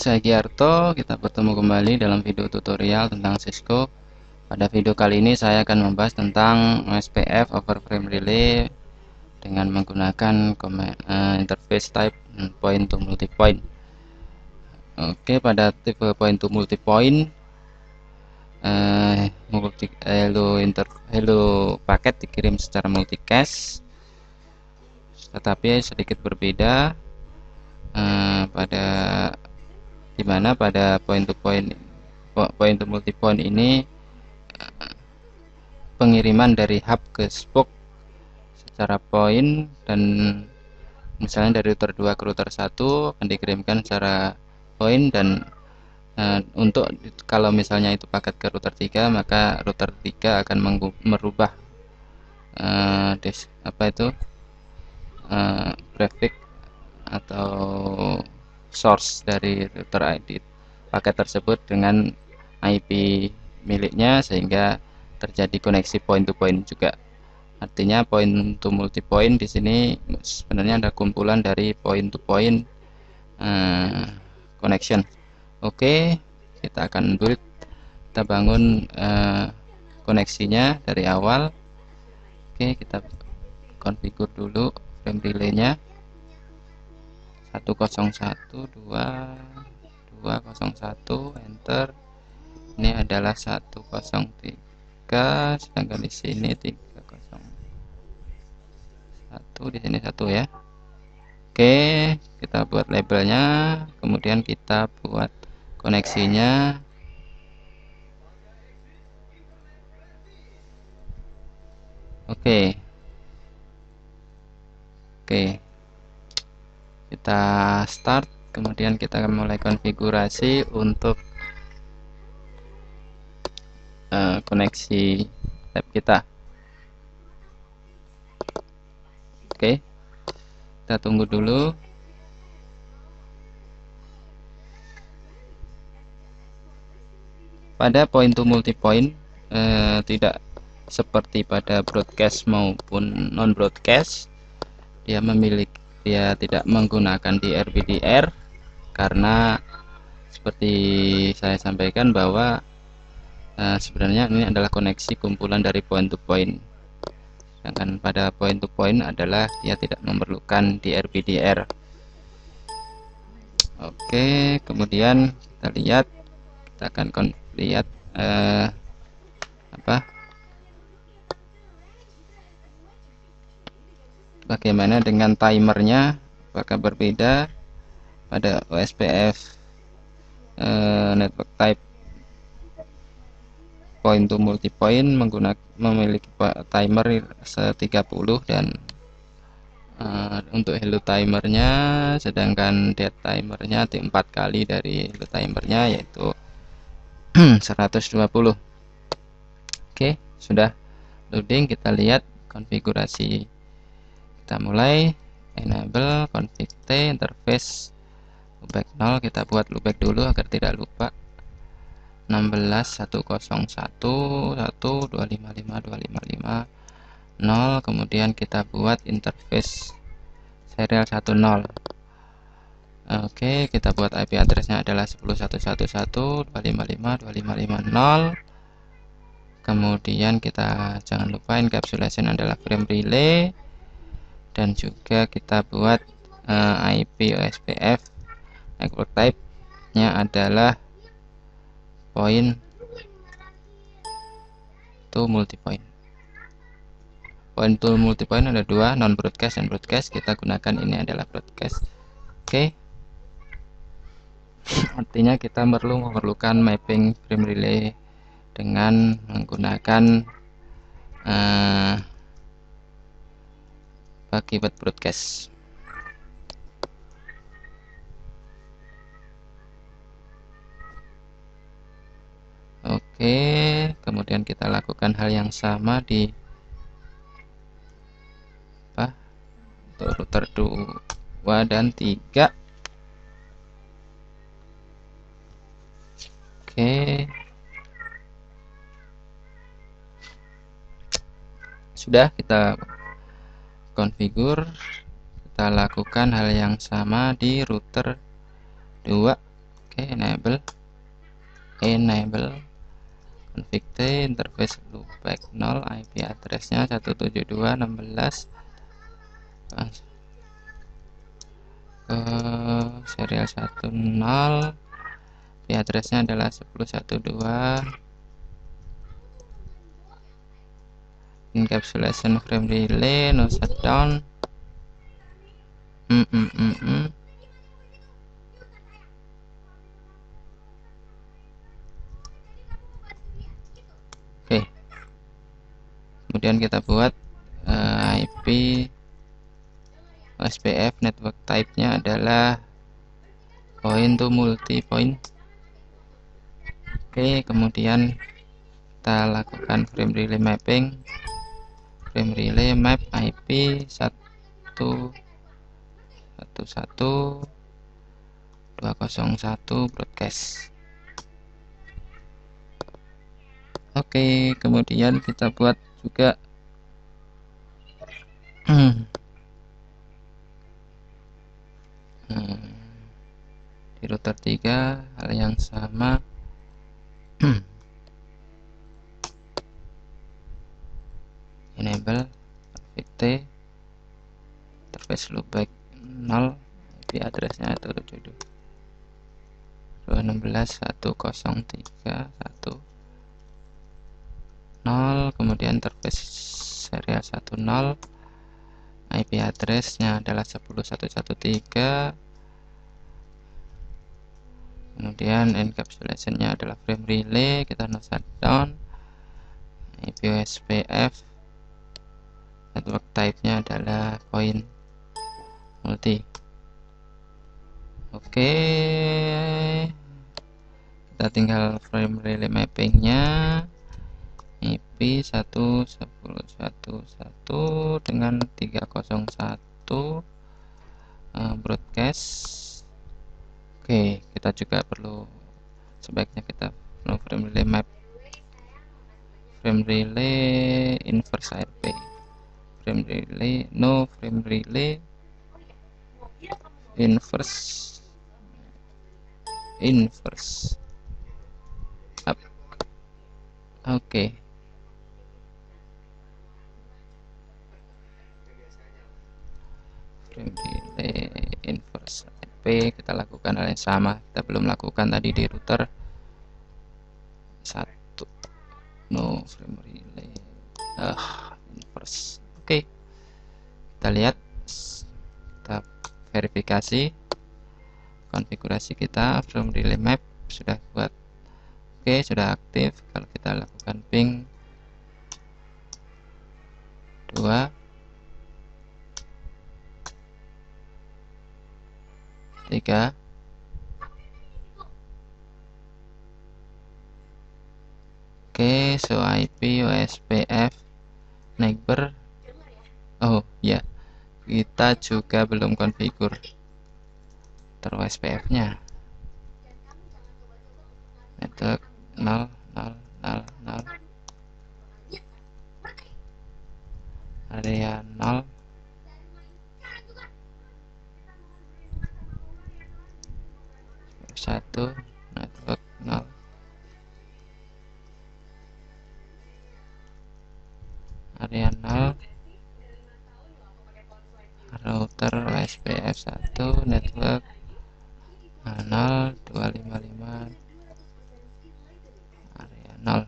saya Giarto. Kita bertemu kembali dalam video tutorial tentang Cisco. Pada video kali ini saya akan membahas tentang SPF over frame relay dengan menggunakan interface type point to multipoint. Oke, pada tipe point to multipoint, hello paket dikirim secara multicast, tetapi sedikit berbeda dimana pada point to multipoint ini pengiriman dari hub ke spoke secara point, dan misalnya dari router 2 ke router 1 akan dikirimkan secara point, dan untuk kalau misalnya itu paket ke router 3, maka router 3 akan merubah prefix atau source dari router ID paket tersebut dengan IP miliknya, sehingga terjadi koneksi point to point juga. Artinya point to multipoint di sini sebenarnya ada kumpulan dari point to point connection. Oke, kita akan build, kita bangun koneksinya dari awal. Oke, kita configure dulu frame relaynya 101.2.2.0.1, enter. Ini adalah 103, sedangkan di sini 301, di sini 1 ya. Oke, kita buat labelnya, kemudian kita buat koneksinya. Oke, kita start, kemudian kita akan mulai konfigurasi untuk koneksi lab kita. Oke, kita tunggu dulu. Pada point to multipoint tidak seperti pada broadcast maupun non broadcast, dia tidak menggunakan DRBDR, karena seperti saya sampaikan bahwa sebenarnya ini adalah koneksi kumpulan dari point to point, sedangkan pada point to point adalah dia tidak memerlukan DRBDR. Oke, kemudian kita lihat, kita akan lihat bagaimana dengan timernya, apakah berbeda pada OSPF network type point to multipoint memiliki timer 30, dan untuk hello timernya, sedangkan dead timernya 4 kali dari hello timernya, yaitu 120. Oke, sudah loading. Kita lihat konfigurasi. Kita mulai enable config T interface loopback 0. Kita buat loopback dulu agar tidak lupa. 16.101.1.255.255.0. kemudian kita buat interface serial 10. Oke, kita buat IP addressnya adalah 10.111.255.255.0. kemudian kita jangan lupa encapsulation adalah frame relay, dan juga kita buat IP OSPF network type nya adalah point to multipoint. Point to multipoint ada dua, non broadcast dan broadcast. Kita gunakan ini adalah broadcast. Oke, artinya kita memerlukan mapping frame relay dengan menggunakan keyword broadcast. Oke, kemudian kita lakukan hal yang sama di untuk router 2 dan 3. Oke, sudah kita configure. Kita lakukan hal yang sama di router 2. enable config T, interface loopback 0, IP addressnya 172.16 ke serial 10, IP addressnya adalah 10.1.2, encapsulation frame relay no shutdown. Oke, kemudian kita buat IP OSPF, network type-nya adalah point to multi point. Oke, kemudian kita lakukan frame relay mapping, frame relay map IP 111.201 broadcast. Oke, kemudian kita buat juga di router 3 hal yang sama. Enable config T, interface loopback 0, IP addressnya 216.103.1.0, kemudian interface serial 10, IP addressnya adalah 10.1.1.3, kemudian encapsulationnya adalah frame relay, kita no shutdown, IP OSPF, network type-nya adalah point multi. Oke, kita tinggal frame relay mappingnya IP 1.10.1.1 dengan 301 broadcast. Oke, kita juga perlu sebaiknya kita frame relay map, frame relay inverse ARP, frame relay frame relay inverse up. Oke, frame relay inverse IP, kita lakukan hal yang sama, kita belum lakukan tadi di router 1. No frame relay inverse. Oke, kita lihat, kita verifikasi konfigurasi kita, frame relay map sudah buat. Oke, sudah aktif. Kalau kita lakukan ping 2, 3, oke, so IP OSPF neighbor. Oh ya, kita juga belum konfigur OSPF nya, network 0 0 0 0, area 0, satu, network 0, area 0, router OSPF 1, network 0.255, area 0.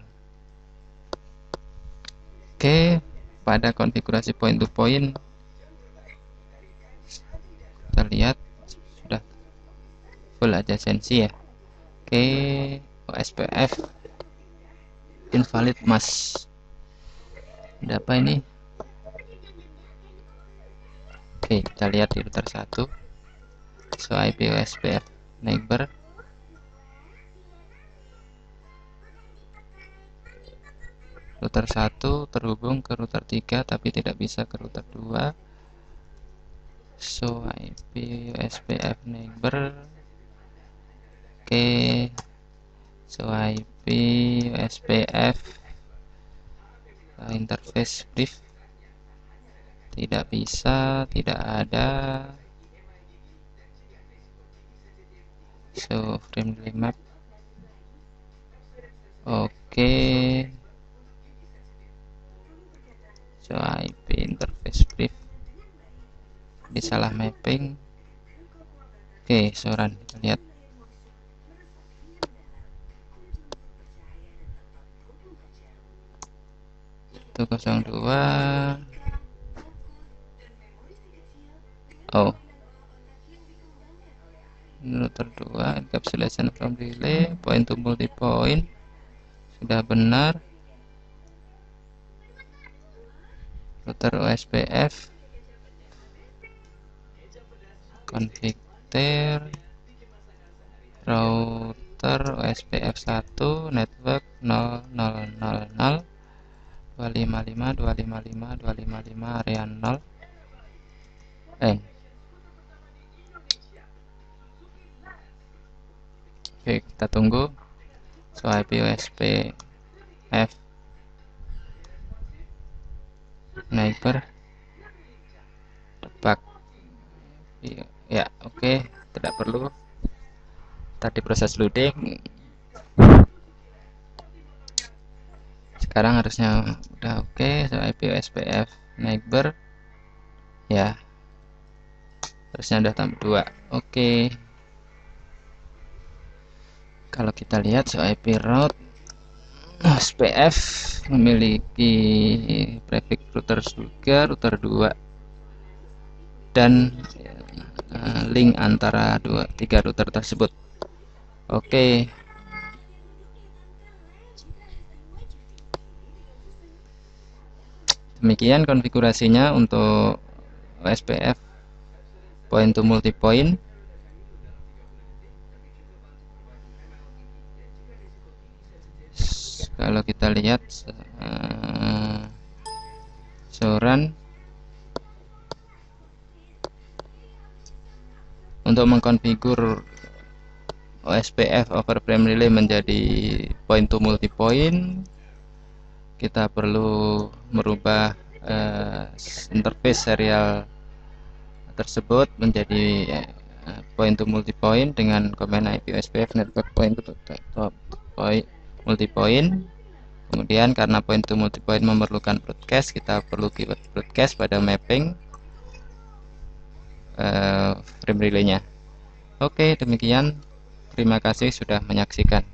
Oke, pada konfigurasi point to point kita lihat sudah full adjacency ya. Oke, OSPF invalid mask. Ada apa ini? Oke, kita lihat di router 1. So IP OSPF neighbor. Router 1 terhubung ke router 3 tapi tidak bisa ke router 2. So IP OSPF neighbor. Oke, so IP OSPF interface brief tidak bisa, tidak ada. show frame relay map. Oke, show IP interface brief, ini salah mapping. Oke, soran kita lihat. Itu 02. Oh, router 2 encapsulation from relay point to multi point sudah benar. Router OSPF configure router OSPF 1 network 0000 255 255 255 area 0. Oke, kita tunggu. So IP OSPF neighbor debug. Ya, oke, tidak perlu. Tadi proses loading. Sekarang harusnya udah oke. So IP OSPF neighbor ya, harusnya udah tambah 2. Oke. Kalau kita lihat so IP route OSPF memiliki prefix router juga, router 2 dan link antara 3 router tersebut. Oke. Demikian konfigurasinya untuk OSPF point to multi point. Kalau kita lihat soran untuk mengkonfigur OSPF over frame relay menjadi point to multi point, kita perlu merubah interface serial tersebut menjadi point to multi point dengan command IP OSPF network point to multi point. Kemudian karena point to multi point memerlukan broadcast, kita perlu keyword broadcast pada mapping frame relay-nya. Oke, demikian. Terima kasih sudah menyaksikan.